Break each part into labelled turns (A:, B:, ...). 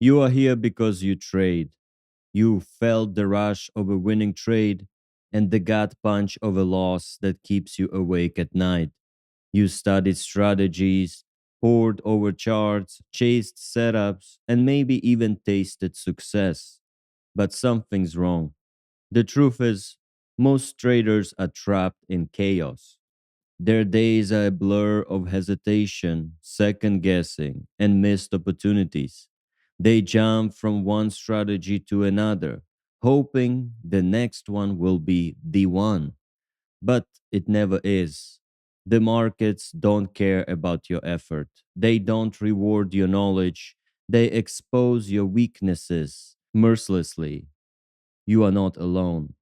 A: You are here because you trade. You felt the rush of a winning trade and the gut punch of a loss that keeps you awake at night. You studied strategies, pored over charts, chased setups, and maybe even tasted success. But something's wrong. The truth is, most traders are trapped in chaos. Their days are a blur of hesitation, second guessing, and missed opportunities. They jump from one strategy to another, hoping the next one will be the one. But it never is. The markets don't care about your effort, they don't reward your knowledge, they expose your weaknesses mercilessly. You are not alone.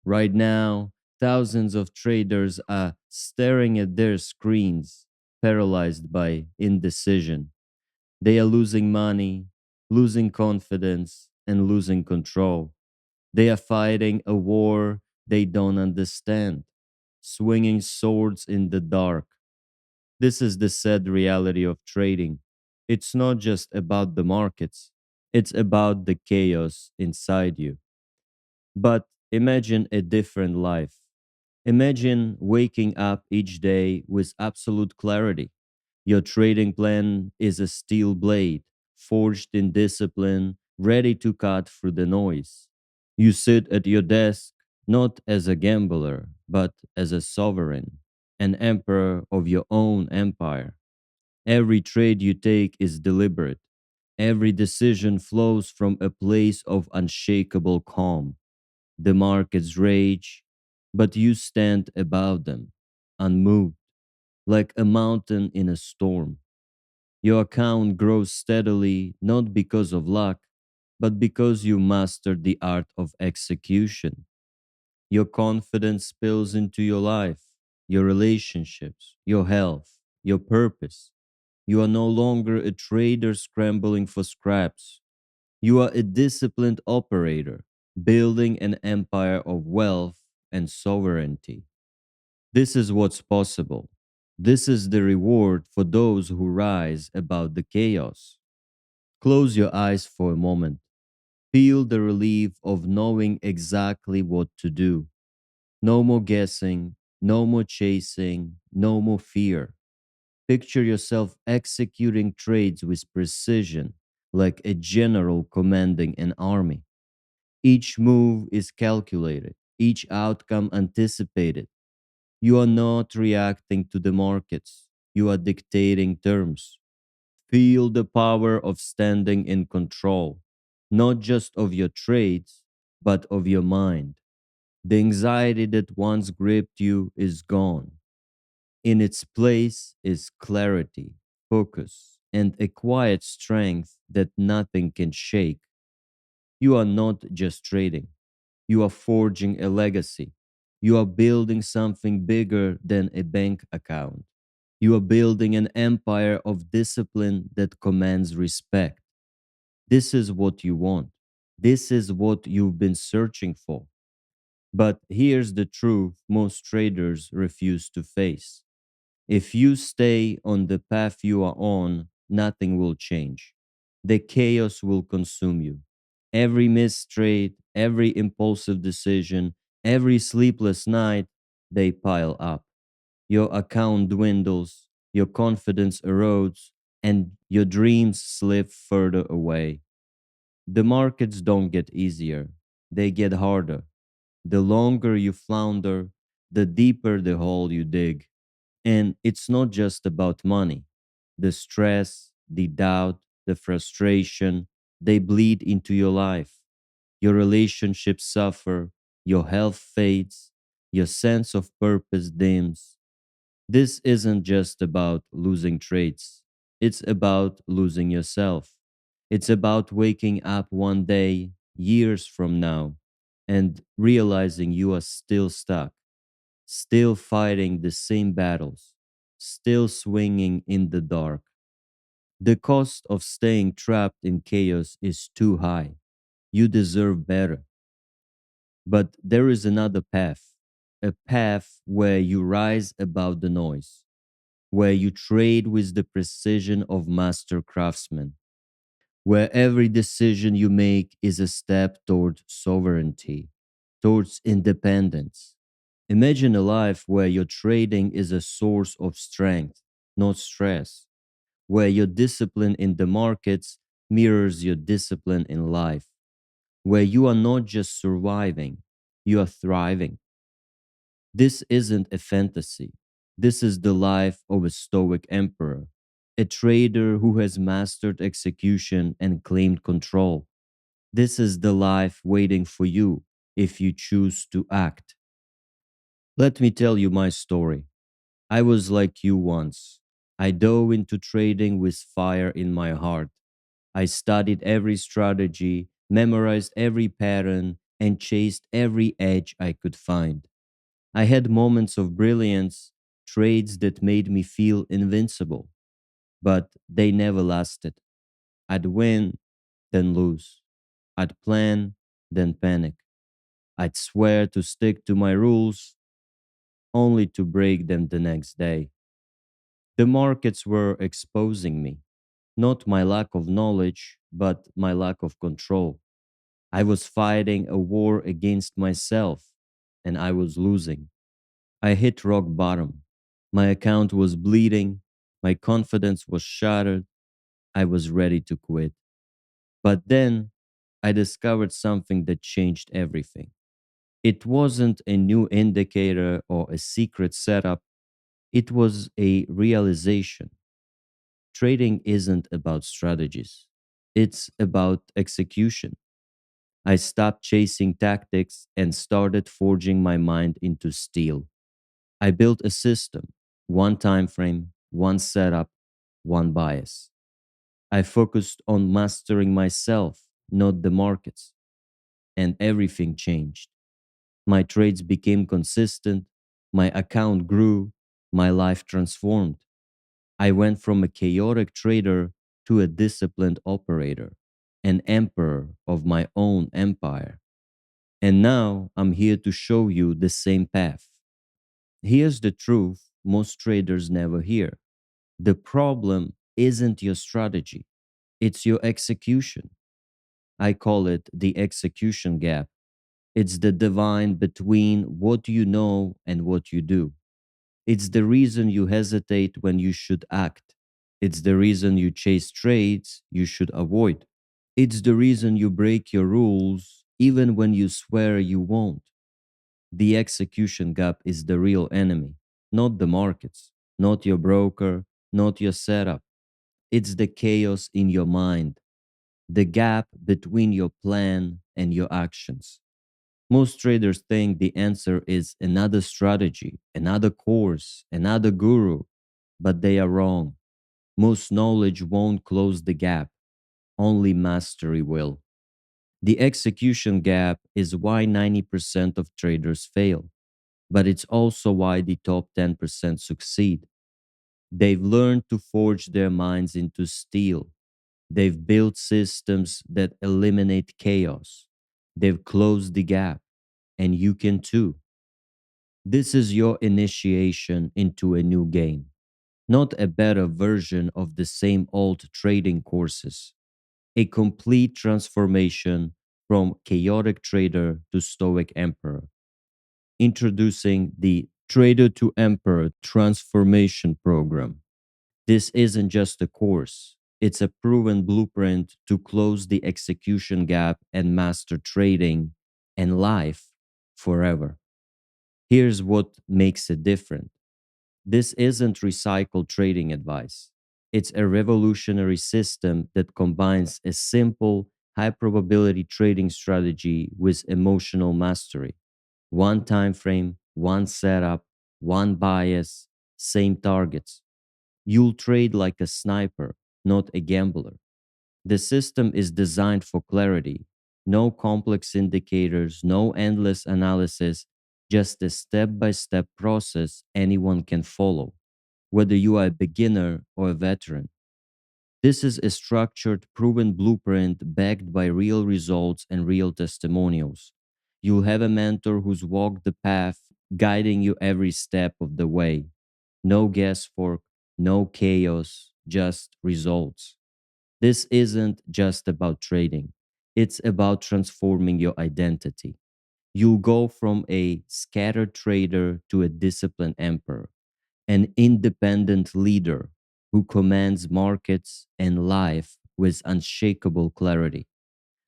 A: Right now, thousands of traders are staring at their screens, paralyzed by indecision. They are losing money, losing confidence, and losing control. They are fighting a war they don't understand, swinging swords in the dark. This is the sad reality of trading. It's not just about the markets, it's about the chaos inside you. But imagine a different life. Imagine waking up each day with absolute clarity. Your trading plan is a steel blade, forged in discipline, ready to cut through the noise. You sit at your desk not as a gambler, but as a sovereign, an emperor of your own empire. Every trade you take is deliberate. Every decision flows from a place of unshakable calm. The markets rage, but you stand above them, unmoved, like a mountain in a storm. Your account grows steadily not because of luck, but because you mastered the art of execution. Your confidence spills into your life, your relationships, your health, your purpose. You are no longer a trader scrambling for scraps. You are a disciplined operator, building an empire of wealth and sovereignty. This is what's possible. This is the reward for those who rise above the chaos. Close your eyes for a moment. Feel the relief of knowing exactly what to do. No more guessing, no more chasing, no more fear. Picture yourself executing trades with precision, like a general commanding an army. Each move is calculated, each outcome anticipated. You are not reacting to the markets, you are dictating terms. Feel the power of standing in control, not just of your trades, but of your mind. The anxiety that once gripped you is gone. In its place is clarity, focus, and a quiet strength that nothing can shake. You are not just trading, you are forging a legacy. You are building something bigger than a bank account. You are building an empire of discipline that commands respect. This is what you want. This is what you've been searching for. But here's the truth most traders refuse to face. If you stay on the path you are on, nothing will change. The chaos will consume you. Every missed trade, every impulsive decision, every sleepless night, they pile up. Your account dwindles, your confidence erodes, and your dreams slip further away. The markets don't get easier, they get harder. The longer you flounder, the deeper the hole you dig. And it's not just about money. The stress, the doubt, the frustration, they bleed into your life. Your relationships suffer, your health fades, your sense of purpose dims. This isn't just about losing traits, it's about losing yourself. It's about waking up one day, years from now, and realizing you are still stuck, still fighting the same battles, still swinging in the dark. The cost of staying trapped in chaos is too high. You deserve better. But there is another path, a path where you rise above the noise, where you trade with the precision of master craftsmen, where every decision you make is a step toward sovereignty, towards independence. Imagine a life where your trading is a source of strength, not stress, where your discipline in the markets mirrors your discipline in life, where you are not just surviving, you are thriving. This isn't a fantasy. This is the life of a Stoic emperor, a trader who has mastered execution and claimed control. This is the life waiting for you if you choose to act. Let me tell you my story. I was like you once. I dove into trading with fire in my heart. I studied every strategy, memorized every pattern, and chased every edge I could find. I had moments of brilliance, trades that made me feel invincible, but they never lasted. I'd win, then lose. I'd plan, then panic. I'd swear to stick to my rules, only to break them the next day. The markets were exposing me, not my lack of knowledge, but my lack of control. I was fighting a war against myself, and I was losing. I hit rock bottom. My account was bleeding. My confidence was shattered. I was ready to quit. But then I discovered something that changed everything. It wasn't a new indicator or a secret setup, it was a realization. Trading isn't about strategies, it's about execution. I stopped chasing tactics and started forging my mind into steel. I built a system, one time frame, one setup, one bias. I focused on mastering myself, not the markets, and everything changed. My trades became consistent, my account grew, my life transformed. I went from a chaotic trader to a disciplined operator, an emperor of my own empire. And now I'm here to show you the same path. Here's the truth most traders never hear. The problem isn't your strategy, it's your execution. I call it the execution gap. It's the divine between what you know and what you do. It's the reason you hesitate when you should act. It's the reason you chase trades you should avoid. It's the reason you break your rules even when you swear you won't. The execution gap is the real enemy, not the markets, not your broker, not your setup. It's the chaos in your mind, the gap between your plan and your actions. Most traders think the answer is another strategy, another course, another guru, but they are wrong. Most knowledge won't close the gap, only mastery will. The execution gap is why 90% of traders fail, but it's also why the top 10% succeed. They've learned to forge their minds into steel. They've built systems that eliminate chaos. They've closed the gap, and you can too. This is your initiation into a new game, not a better version of the same old trading courses. A complete transformation from chaotic trader to stoic emperor. Introducing the Trader to Emperor Transformation Program. This isn't just a course, it's a proven blueprint to close the execution gap and master trading and life forever. Here's what makes it different. This isn't recycled trading advice. It's a revolutionary system that combines a simple, high probability trading strategy with emotional mastery. One time frame, one setup, one bias, same targets. You'll trade like a sniper, not a gambler. The system is designed for clarity. No complex indicators, no endless analysis, just a step by step process anyone can follow, whether you are a beginner or a veteran. This is a structured, proven blueprint backed by real results and real testimonials. You'll have a mentor who's walked the path, guiding you every step of the way. No guesswork, no chaos, just results. This isn't just about trading, it's about transforming your identity. You'll go from a scattered trader to a disciplined emperor, an independent leader who commands markets and life with unshakable clarity.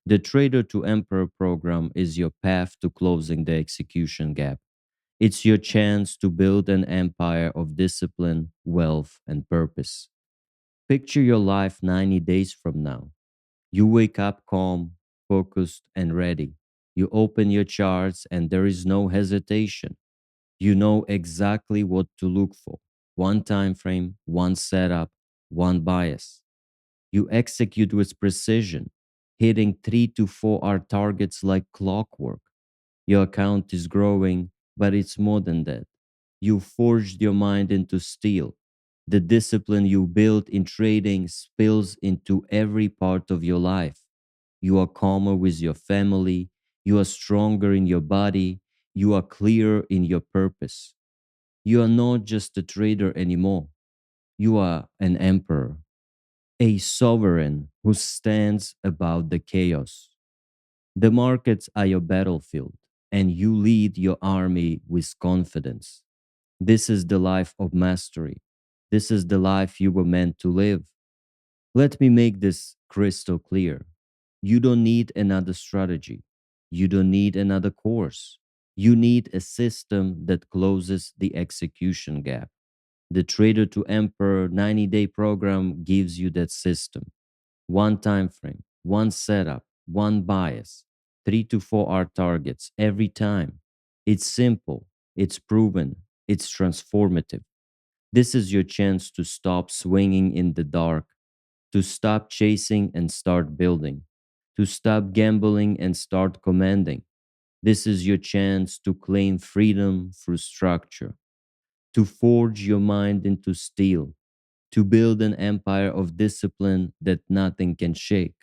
A: The Trader to Emperor program is your path to closing the execution gap. It's your chance to build an empire of discipline, wealth, and purpose. Picture your life 90 days from now. You wake up calm, focused, and ready. You open your charts, and there is no hesitation. You know exactly what to look for: one time frame, one setup, one bias. You execute with precision, hitting 3 to 4 hour targets like clockwork. Your account is growing, but it's more than that. You forged your mind into steel. The discipline you built in trading spills into every part of your life. You are calmer with your family. You are stronger in your body. You are clearer in your purpose. You are not just a trader anymore. You are an emperor, a sovereign who stands above the chaos. The markets are your battlefield, and you lead your army with confidence. This is the life of mastery. This is the life you were meant to live. Let me make this crystal clear. You don't need another strategy. You don't need another course. You need a system that closes the execution gap. The Trader to Emperor 90-day program gives you that system. One time frame, one setup, one bias, 3 to 4 hour targets every time. It's simple, it's proven, it's transformative. This is your chance to stop swinging in the dark, to stop chasing and start building, to stop gambling and start commanding. This is your chance to claim freedom through structure, to forge your mind into steel, to build an empire of discipline that nothing can shake.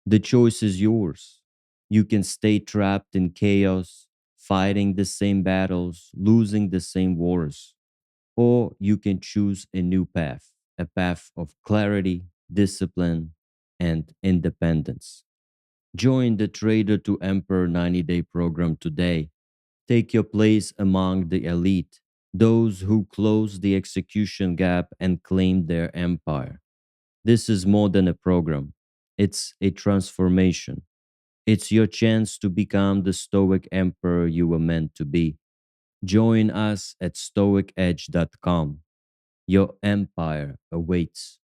A: The choice is yours. You can stay trapped in chaos, fighting the same battles, losing the same wars, or you can choose a new path, a path of clarity, discipline, and independence. Join the Trader to Emperor 90-day program today. Take your place among the elite, those who close the execution gap and claim their empire. This is more than a program, it's a transformation. It's your chance to become the Stoic Emperor you were meant to be. Join us at stoicedge.com. Your empire awaits.